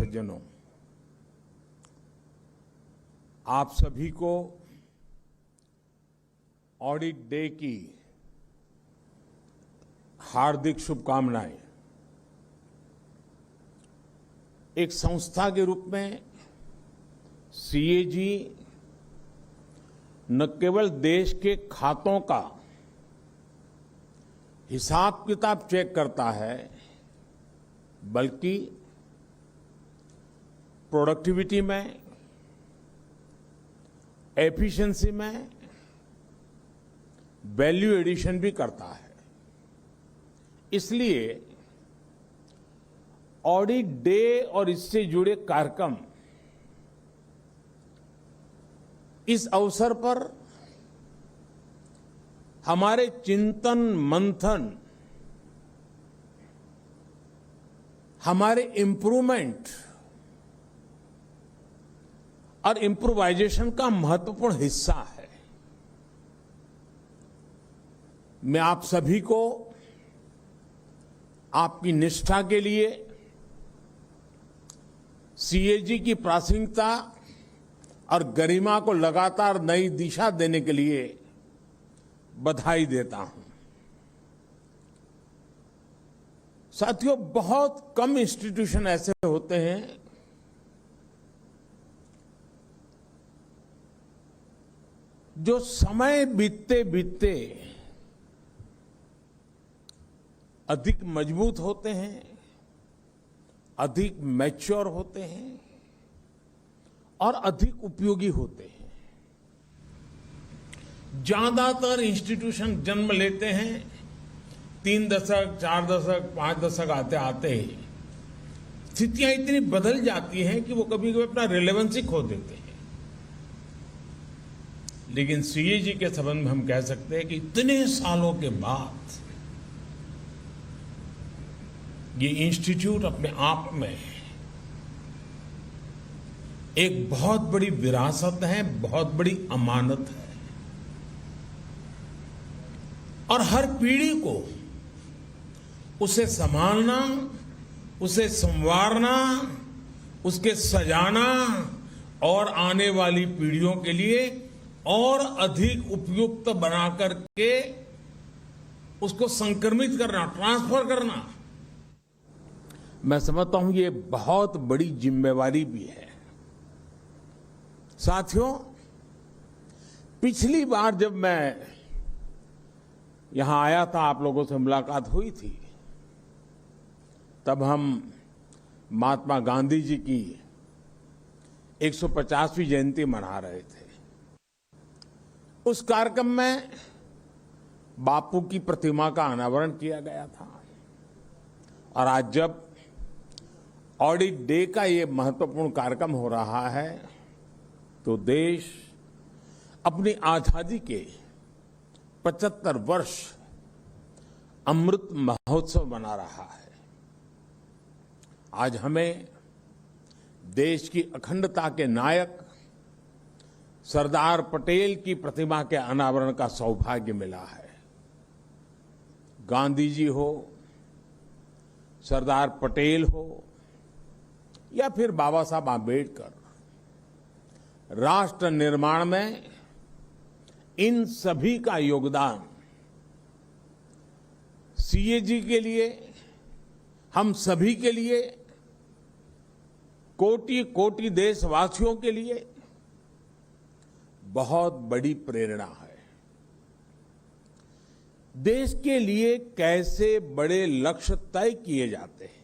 सज्जनों, आप सभी को ऑडिट डे की हार्दिक शुभकामनाएं। एक संस्था के रूप में सीएजी न केवल देश के खातों का हिसाब किताब चेक करता है, बल्कि प्रोडक्टिविटी में, एफिशिएंसी में वैल्यू एडिशन भी करता है। इसलिए ऑडिट डे और इससे जुड़े कार्यक्रम इस अवसर पर हमारे चिंतन मंथन, हमारे इंप्रूवमेंट और इम्प्रोवाइजेशन का महत्वपूर्ण हिस्सा है। मैं आप सभी को आपकी निष्ठा के लिए, सीएजी की प्रासंगिकता और गरिमा को लगातार नई दिशा देने के लिए बधाई देता हूं। साथियों, बहुत कम इंस्टीट्यूशन ऐसे होते हैं जो समय बीतते बीतते अधिक मजबूत होते हैं, अधिक मैच्योर होते हैं और अधिक उपयोगी होते हैं। ज्यादातर इंस्टीट्यूशन जन्म लेते हैं 3 दशक, 4 दशक, 5 दशक आते आते ही स्थितियां इतनी बदल जाती हैं कि वो कभी कभी अपना रिलेवेंसी खो देते हैं। लेकिन सीएजी के संबंध में हम कह सकते हैं कि इतने सालों के बाद ये इंस्टीट्यूट अपने आप में एक बहुत बड़ी विरासत है, बहुत बड़ी अमानत है। और हर पीढ़ी को उसे संभालना, उसे संवारना, उसके सजाना और आने वाली पीढ़ियों के लिए और अधिक उपयुक्त बना करके उसको संक्रमित करना, ट्रांसफर करना, मैं समझता हूं ये बहुत बड़ी जिम्मेवारी भी है। साथियों, पिछली बार जब मैं यहां आया था, आप लोगों से मुलाकात हुई थी, तब हम महात्मा गांधी जी की 150वीं जयंती मना रहे थे। उस कार्यक्रम में बापू की प्रतिमा का अनावरण किया गया था। और आज जब ऑडिट डे का ये महत्वपूर्ण कार्यक्रम हो रहा है, तो देश अपनी आजादी के 75 वर्ष अमृत महोत्सव मना रहा है। आज हमें देश की अखंडता के नायक सरदार पटेल की प्रतिमा के अनावरण का सौभाग्य मिला है। गांधी जी हो, सरदार पटेल हो या फिर बाबा साहब आंबेडकर, राष्ट्र निर्माण में इन सभी का योगदान सीएजी के लिए, हम सभी के लिए, कोटि कोटि देशवासियों के लिए बहुत बड़ी प्रेरणा है। देश के लिए कैसे बड़े लक्ष्य तय किए जाते हैं,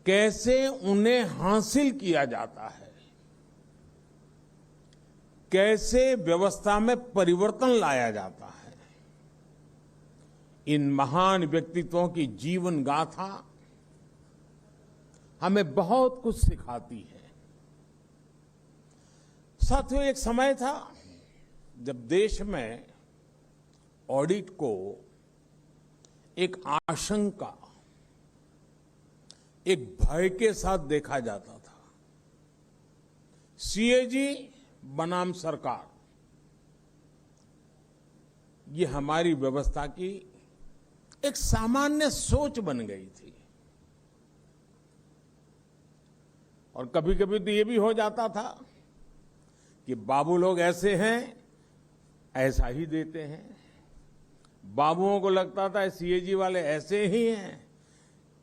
कैसे उन्हें हासिल किया जाता है, कैसे व्यवस्था में परिवर्तन लाया जाता है, इन महान व्यक्तित्वों की जीवन गाथा हमें बहुत कुछ सिखाती है। साथियों, एक समय था जब देश में ऑडिट को एक आशंका, एक भय के साथ देखा जाता था। सीएजी बनाम सरकार, ये हमारी व्यवस्था की एक सामान्य सोच बन गई थी। और कभी कभी तो ये भी हो जाता था कि बाबू लोग ऐसे हैं, ऐसा ही देते हैं। बाबुओं को लगता था सीएजी वाले ऐसे ही हैं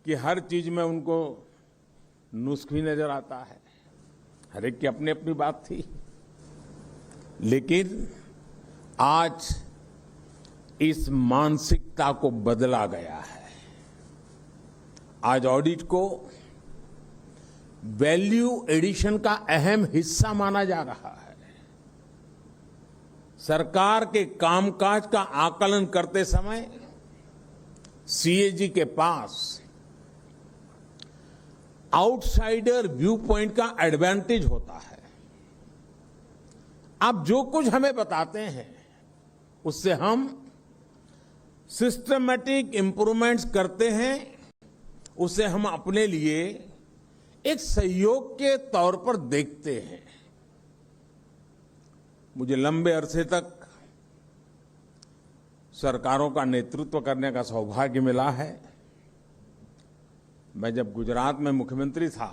कि हर चीज में उनको नुस्ख ही नजर आता है। हर एक की अपनी अपनी बात थी। लेकिन आज इस मानसिकता को बदला गया है। आज ऑडिट को वैल्यू एडिशन का अहम हिस्सा माना जा रहा है। सरकार के कामकाज का आकलन करते समय सीएजी के पास आउटसाइडर व्यू पॉइंट का एडवांटेज होता है। आप जो कुछ हमें बताते हैं उससे हम सिस्टमैटिक इंप्रूवमेंट्स करते हैं, उसे हम अपने लिए एक सहयोग के तौर पर देखते हैं। मुझे लंबे अरसे तक सरकारों का नेतृत्व करने का सौभाग्य मिला है। मैं जब गुजरात में मुख्यमंत्री था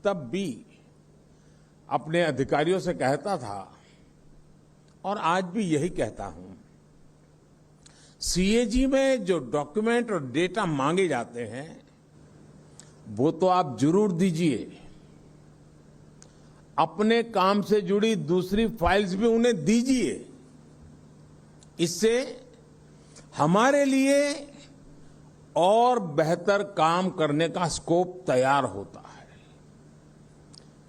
तब भी अपने अधिकारियों से कहता था और आज भी यही कहता हूं, सीएजी में जो डॉक्यूमेंट और डेटा मांगे जाते हैं वो तो आप जरूर दीजिए, अपने काम से जुड़ी दूसरी फाइल्स भी उन्हें दीजिए। इससे हमारे लिए और बेहतर काम करने का स्कोप तैयार होता है।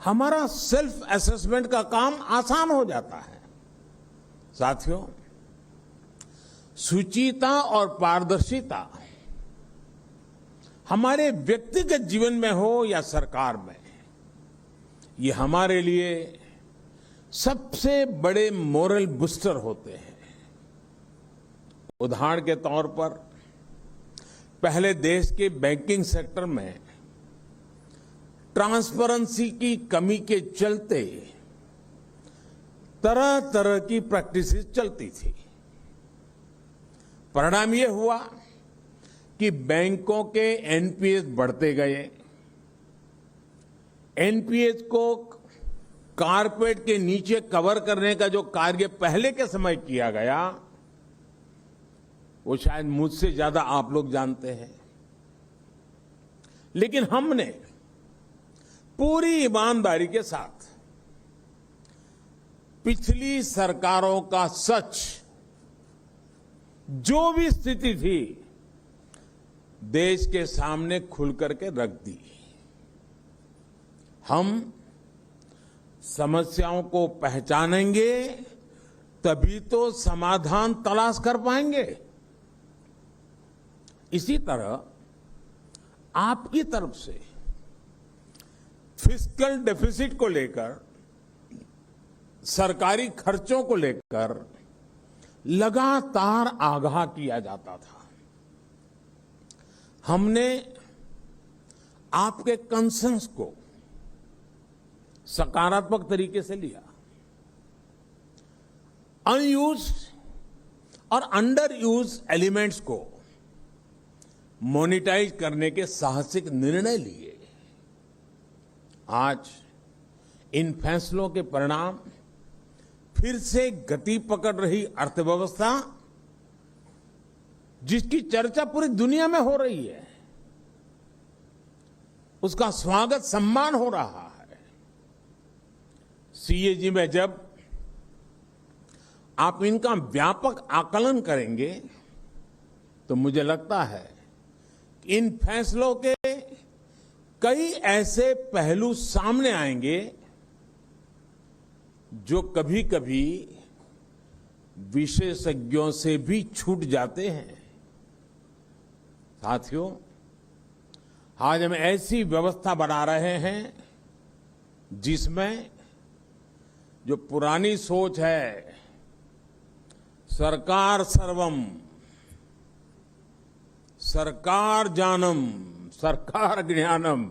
हमारा सेल्फ असेसमेंट का काम आसान हो जाता है। साथियों, शुचिता और पारदर्शिता हमारे व्यक्तिगत जीवन में हो या सरकार में, ये हमारे लिए सबसे बड़े मोरल बूस्टर होते हैं। उदाहरण के तौर पर पहले देश के बैंकिंग सेक्टर में ट्रांसपेरेंसी की कमी के चलते तरह तरह की प्रैक्टिसेस चलती थी। परिणाम ये हुआ कि बैंकों के एनपीएस बढ़ते गए। एनपीएस को कारपेट के नीचे कवर करने का जो कार्य पहले के समय किया गया वो शायद मुझसे ज्यादा आप लोग जानते हैं। लेकिन हमने पूरी ईमानदारी के साथ पिछली सरकारों का सच, जो भी स्थिति थी, देश के सामने खुल करके रख दी। हम समस्याओं को पहचानेंगे तभी तो समाधान तलाश कर पाएंगे। इसी तरह आपकी तरफ से फिस्कल डेफिसिट को लेकर, सरकारी खर्चों को लेकर लगातार आगाह किया जाता था। हमने आपके कंसर्न्स को सकारात्मक तरीके से लिया। अनयूज्ड और अंडर यूज एलिमेंट्स को मोनिटाइज करने के साहसिक निर्णय लिए। आज इन फैसलों के परिणाम फिर से गति पकड़ रही अर्थव्यवस्था, जिसकी चर्चा पूरी दुनिया में हो रही है, उसका स्वागत सम्मान हो रहा है। सीएजी में जब आप इनका व्यापक आकलन करेंगे तो मुझे लगता है कि इन फैसलों के कई ऐसे पहलू सामने आएंगे जो कभी कभी विशेषज्ञों से भी छूट जाते हैं। साथियों, आज हम ऐसी व्यवस्था बना रहे हैं जिसमें जो पुरानी सोच है, सरकार सर्वम, सरकार जानम, सरकार ज्ञानम,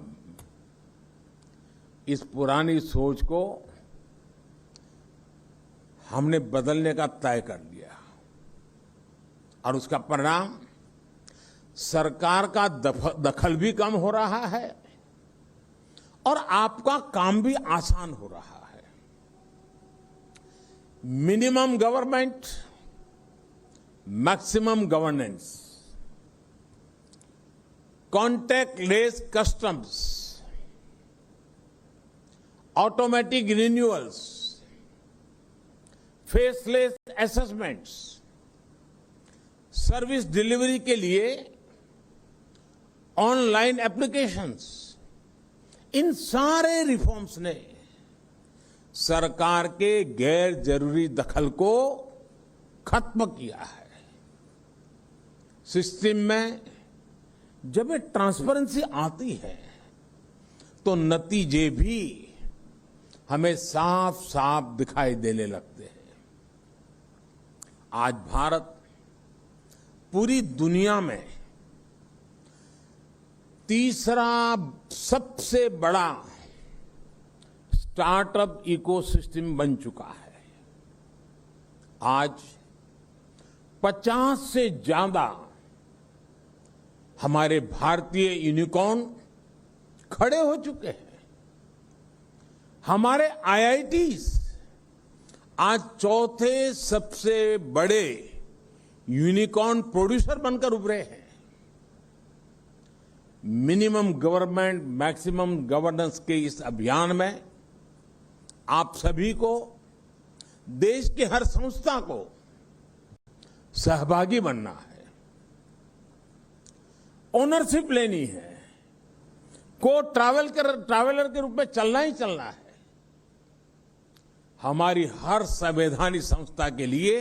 इस पुरानी सोच को हमने बदलने का तय कर लिया और उसका परिणाम सरकार का दखल भी कम हो रहा है और आपका काम भी आसान हो रहा है। Minimum government, maximum governance, contactless customs, automatic renewals, faceless assessments, service delivery के लिए ऑनलाइन एप्लीकेशंस, इन सारे रिफॉर्म्स ने सरकार के गैर जरूरी दखल को खत्म किया है। सिस्टम में जब एक ट्रांसपेरेंसी आती है तो नतीजे भी हमें साफ साफ दिखाई देने लगते हैं। आज भारत पूरी दुनिया में तीसरा सबसे बड़ा स्टार्टअप इकोसिस्टम बन चुका है। आज 50 से ज्यादा हमारे भारतीय यूनिकॉर्न खड़े हो चुके हैं। हमारे आईआईटीज आज चौथे सबसे बड़े यूनिकॉर्न प्रोड्यूसर बनकर उभरे हैं। मिनिमम गवर्नमेंट, मैक्सिमम गवर्नेंस के इस अभियान में आप सभी को, देश की हर संस्था को सहभागी बनना है, ओनरशिप लेनी है, को ट्रैवलर के रूप में चलना ही चलना है। हमारी हर संवैधानिक संस्था के लिए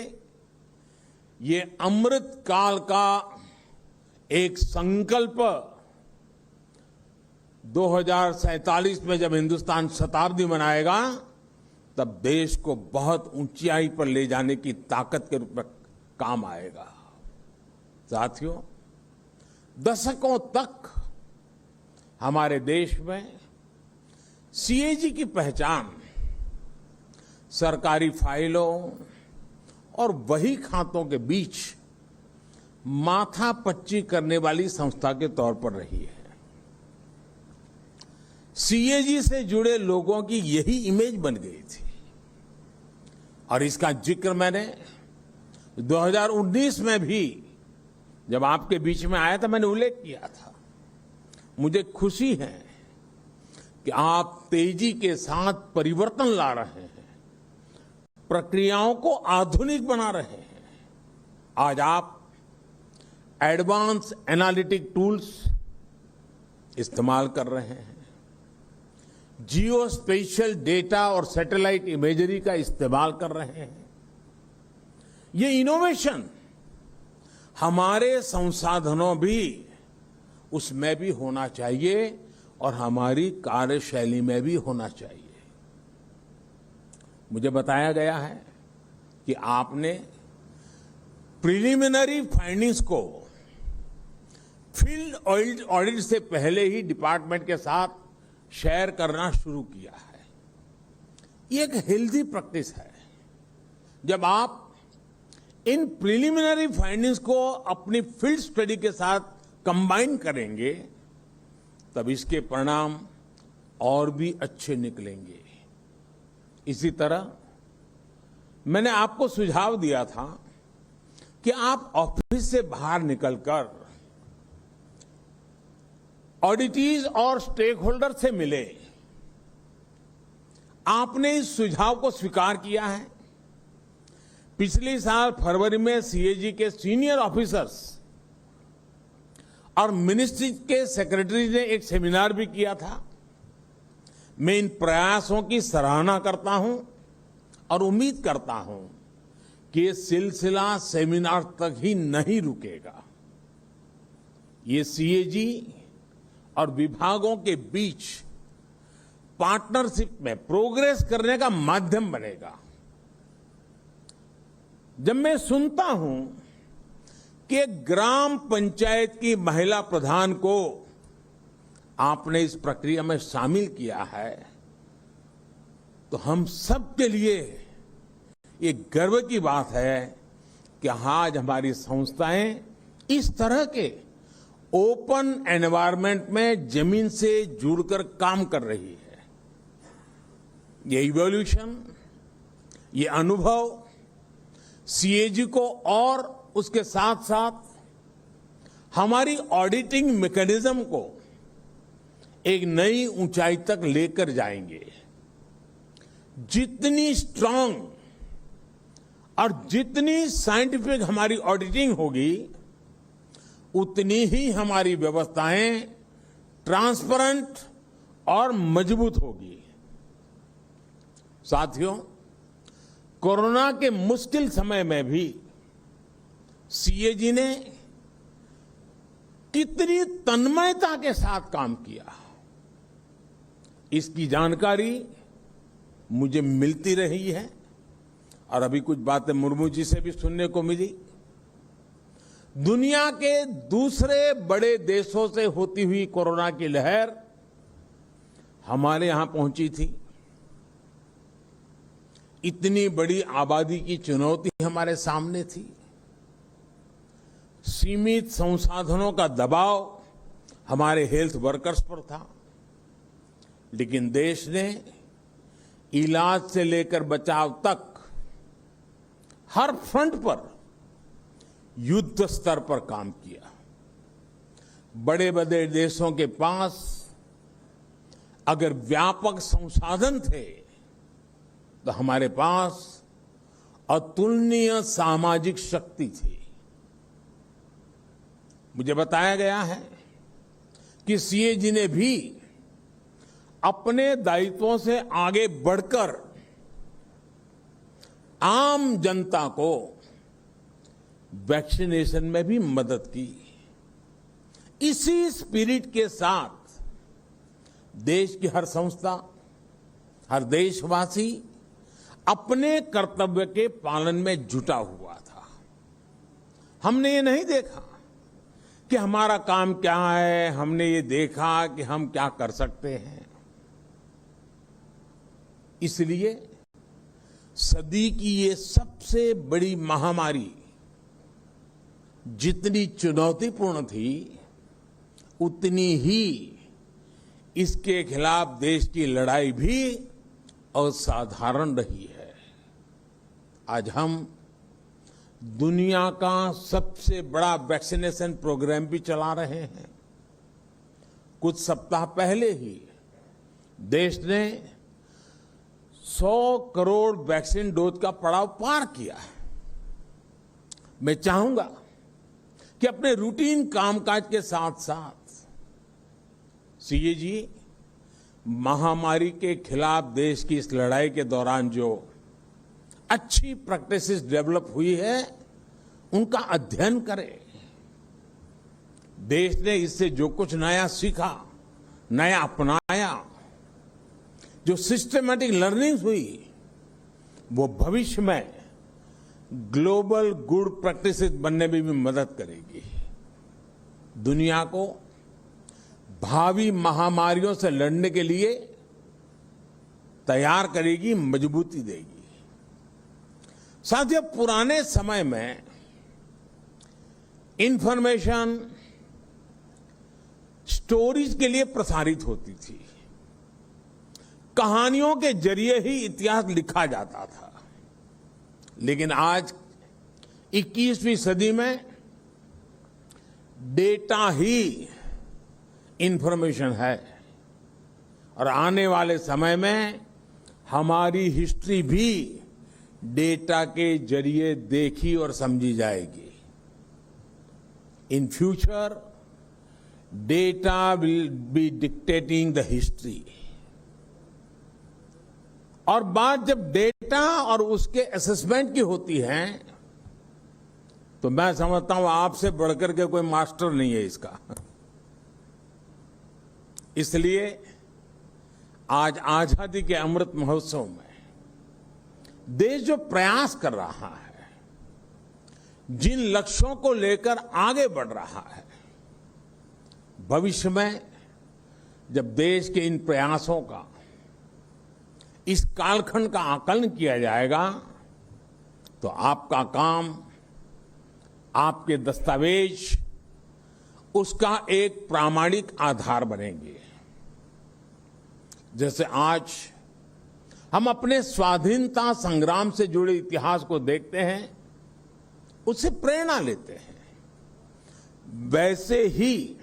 ये अमृत काल का एक संकल्प 2047 में जब हिंदुस्तान शताब्दी मनाएगा तब देश को बहुत ऊंचाई पर ले जाने की ताकत के रूप में काम आएगा। साथियों, दशकों तक हमारे देश में सीएजी की पहचान सरकारी फाइलों और वही खातों के बीच माथापच्ची करने वाली संस्था के तौर पर रही है। सीएजी से जुड़े लोगों की यही इमेज बन गई थी और इसका जिक्र मैंने 2019 में भी जब आपके बीच में आया था मैंने उल्लेख किया था। मुझे खुशी है कि आप तेजी के साथ परिवर्तन ला रहे हैं, प्रक्रियाओं को आधुनिक बना रहे हैं। आज आप एडवांस एनालिटिक टूल्स इस्तेमाल कर रहे हैं, जियो स्पेशियल डेटा और सैटेलाइट इमेजरी का इस्तेमाल कर रहे हैं। ये इनोवेशन हमारे संसाधनों भी उसमें भी होना चाहिए और हमारी कार्यशैली में भी होना चाहिए। मुझे बताया गया है कि आपने प्रिलिमिनरी फाइंडिंग्स को फील्ड ऑडिट से पहले ही डिपार्टमेंट के साथ शेयर करना शुरू किया है। ये एक हेल्दी प्रैक्टिस है। जब आप इन प्रिलिमिनरी फाइंडिंग्स को अपनी फील्ड स्टडी के साथ कंबाइन करेंगे तब इसके परिणाम और भी अच्छे निकलेंगे। इसी तरह मैंने आपको सुझाव दिया था कि आप ऑफिस से बाहर निकलकर ऑडिटीज और स्टेक होल्डर से मिले। आपने इस सुझाव को स्वीकार किया है। पिछले साल फरवरी में सीएजी के सीनियर ऑफिसर्स और मिनिस्ट्री के सेक्रेटरी ने एक सेमिनार भी किया था। मैं इन प्रयासों की सराहना करता हूं और उम्मीद करता हूं कि ये सिलसिला सेमिनार तक ही नहीं रुकेगा। ये सीएजी और विभागों के बीच पार्टनरशिप में प्रोग्रेस करने का माध्यम बनेगा। जब मैं सुनता हूं कि ग्राम पंचायत की महिला प्रधान को आपने इस प्रक्रिया में शामिल किया है तो हम सब के लिए ये गर्व की बात है कि आज हमारी संस्थाएं इस तरह के ओपन एनवायरनमेंट में जमीन से जुड़कर काम कर रही है। ये इवोल्यूशन, ये अनुभव सीएजी को और उसके साथ साथ हमारी ऑडिटिंग मैकेनिज्म को एक नई ऊंचाई तक लेकर जाएंगे। जितनी स्ट्रांग और जितनी साइंटिफिक हमारी ऑडिटिंग होगी, उतनी ही हमारी व्यवस्थाएं ट्रांसपेरेंट और मजबूत होगी। साथियों, कोरोना के मुश्किल समय में भी सीएजी ने कितनी तन्मयता के साथ काम किया, इसकी जानकारी मुझे मिलती रही है और अभी कुछ बातें मुर्मू जी से भी सुनने को मिली। दुनिया के दूसरे बड़े देशों से होती हुई कोरोना की लहर हमारे यहां पहुंची थी। इतनी बड़ी आबादी की चुनौती हमारे सामने थी। सीमित संसाधनों का दबाव हमारे हेल्थ वर्कर्स पर था, लेकिन देश ने इलाज से लेकर बचाव तक हर फ्रंट पर युद्ध स्तर पर काम किया। बड़े बड़े देशों के पास अगर व्यापक संसाधन थे, तो हमारे पास अतुलनीय सामाजिक शक्ति थी। मुझे बताया गया है कि सीएजी ने भी अपने दायित्वों से आगे बढ़कर आम जनता को वैक्सीनेशन में भी मदद की। इसी स्पिरिट के साथ देश की हर संस्था, हर देशवासी अपने कर्तव्य के पालन में जुटा हुआ था। हमने ये नहीं देखा कि हमारा काम क्या है, हमने ये देखा कि हम क्या कर सकते हैं। इसलिए सदी की ये सबसे बड़ी महामारी जितनी चुनौतीपूर्ण थी, उतनी ही इसके खिलाफ देश की लड़ाई भी असाधारण रही है। आज हम दुनिया का सबसे बड़ा वैक्सीनेशन प्रोग्राम भी चला रहे हैं। कुछ सप्ताह पहले ही देश ने 100 करोड़ वैक्सीन डोज का पड़ाव पार किया है। मैं चाहूंगा कि अपने रूटीन कामकाज के साथ साथ सीएजी महामारी के खिलाफ देश की इस लड़ाई के दौरान जो अच्छी प्रैक्टिसेस डेवलप हुई है, उनका अध्ययन करें। देश ने इससे जो कुछ नया सीखा, नया अपनाया, जो सिस्टमैटिक लर्निंग्स हुई, वो भविष्य में ग्लोबल गुड प्रैक्टिसेस बनने में भी मदद करेगी। दुनिया को भावी महामारियों से लड़ने के लिए तैयार करेगी, मजबूती देगी। साथियों, पुराने समय में इंफॉर्मेशन स्टोरीज के लिए प्रसारित होती थी। कहानियों के जरिए ही इतिहास लिखा जाता था। लेकिन आज 21वीं सदी में डेटा ही इंफॉर्मेशन है और आने वाले समय में हमारी हिस्ट्री भी डेटा के जरिए देखी और समझी जाएगी। In future data will be dictating the history. और बात जब डेटा और उसके असेसमेंट की होती है, तो मैं समझता हूं आपसे बढ़कर के कोई मास्टर नहीं है इसका। इसलिए आज आजादी के अमृत महोत्सव में देश जो प्रयास कर रहा है, जिन लक्ष्यों को लेकर आगे बढ़ रहा है, भविष्य में जब देश के इन प्रयासों का, इस कालखंड का आकलन किया जाएगा, तो आपका काम, आपके दस्तावेज उसका एक प्रामाणिक आधार बनेंगे। जैसे आज हम अपने स्वाधीनता संग्राम से जुड़े इतिहास को देखते हैं, उससे प्रेरणा लेते हैं, वैसे ही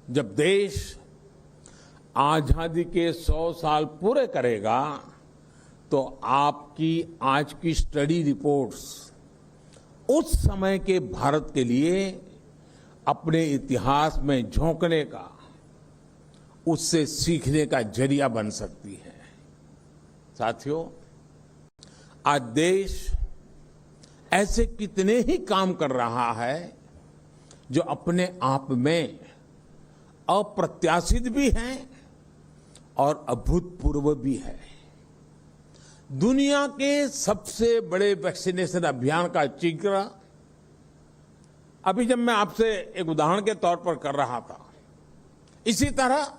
जब देश आजादी के 100 साल पूरे करेगा तो आपकी आज की स्टडी रिपोर्ट्स उस समय के भारत के लिए अपने इतिहास में झोंकने का, उससे सीखने का जरिया बन सकती है। साथियों, आज देश ऐसे कितने ही काम कर रहा है जो अपने आप में अप्रत्याशित भी हैं और अभूतपूर्व भी है। दुनिया के सबसे बड़े वैक्सीनेशन अभियान का जिक्र अभी जब मैं आपसे एक उदाहरण के तौर पर कर रहा था, इसी तरह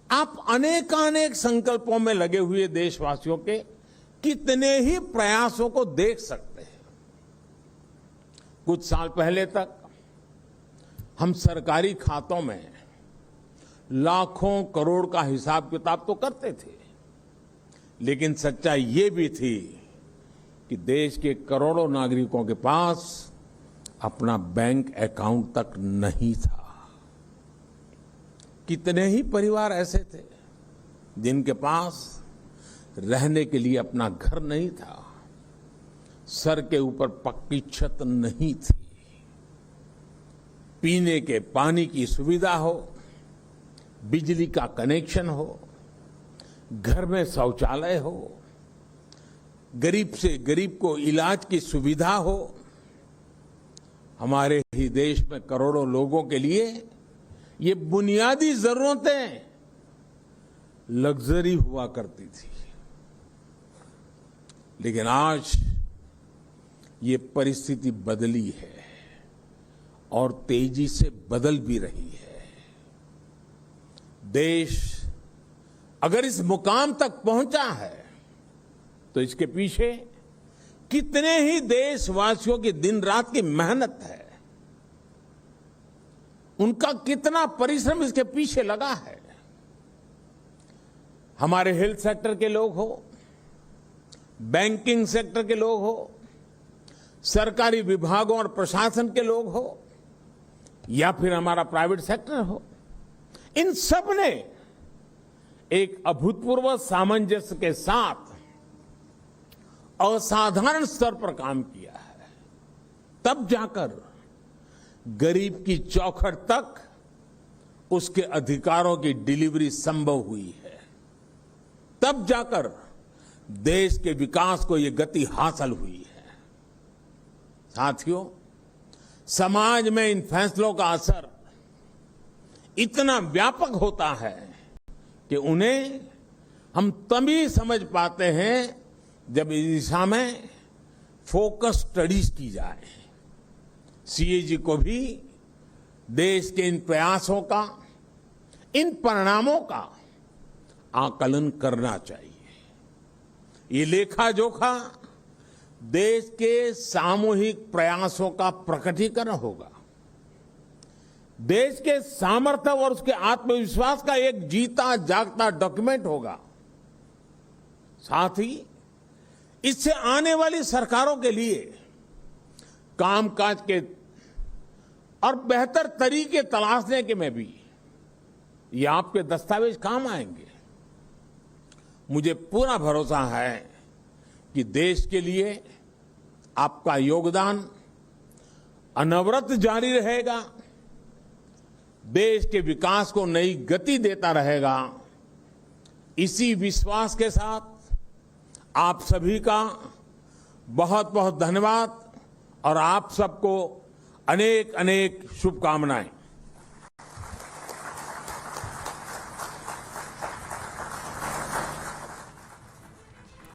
आप अनेकानेक संकल्पों में लगे हुए देशवासियों के कितने ही प्रयासों को देख सकते हैं। कुछ साल पहले तक हम सरकारी खातों में लाखों करोड़ का हिसाब किताब तो करते थे, लेकिन सच्चाई ये भी थी कि देश के करोड़ों नागरिकों के पास अपना बैंक अकाउंट तक नहीं था। कितने ही परिवार ऐसे थे जिनके पास रहने के लिए अपना घर नहीं था, सर के ऊपर पक्की छत नहीं थी, पीने के पानी की सुविधा हो, बिजली का कनेक्शन हो, घर में शौचालय हो, गरीब से गरीब को इलाज की सुविधा हो। हमारे ही देश में करोड़ों लोगों के लिए ये बुनियादी जरूरतें लग्जरी हुआ करती थी, लेकिन आज ये परिस्थिति बदली है और तेजी से बदल भी रही है। देश अगर इस मुकाम तक पहुंचा है तो इसके पीछे कितने ही देशवासियों की दिन रात की मेहनत है, उनका कितना परिश्रम इसके पीछे लगा है। हमारे हेल्थ सेक्टर के लोग हो, बैंकिंग सेक्टर के लोग हो, सरकारी विभागों और प्रशासन के लोग हो, या फिर हमारा प्राइवेट सेक्टर हो, इन सब ने एक अभूतपूर्व सामंजस्य के साथ असाधारण स्तर पर काम किया है। तब जाकर गरीब की चौखट तक उसके अधिकारों की डिलीवरी संभव हुई है। तब जाकर देश के विकास को ये गति हासिल हुई है। साथियों, समाज में इन फैसलों का असर इतना व्यापक होता है कि उन्हें हम तभी समझ पाते हैं जब इस दिशा में फोकस स्टडीज की जाए। सीएजी को भी देश के इन प्रयासों का, इन परिणामों का आकलन करना चाहिए। ये लेखा जोखा देश के सामूहिक प्रयासों का प्रकटीकरण होगा, देश के सामर्थ्य और उसके आत्मविश्वास का एक जीता जागता डॉक्यूमेंट होगा। साथ ही इससे आने वाली सरकारों के लिए कामकाज के और बेहतर तरीके तलाशने के में भी ये आपके दस्तावेज काम आएंगे। मुझे पूरा भरोसा है कि देश के लिए आपका योगदान अनवरत जारी रहेगा, देश के विकास को नई गति देता रहेगा। इसी विश्वास के साथ आप सभी का बहुत बहुत धन्यवाद और आप सबको अनेक अनेक शुभकामनाएं।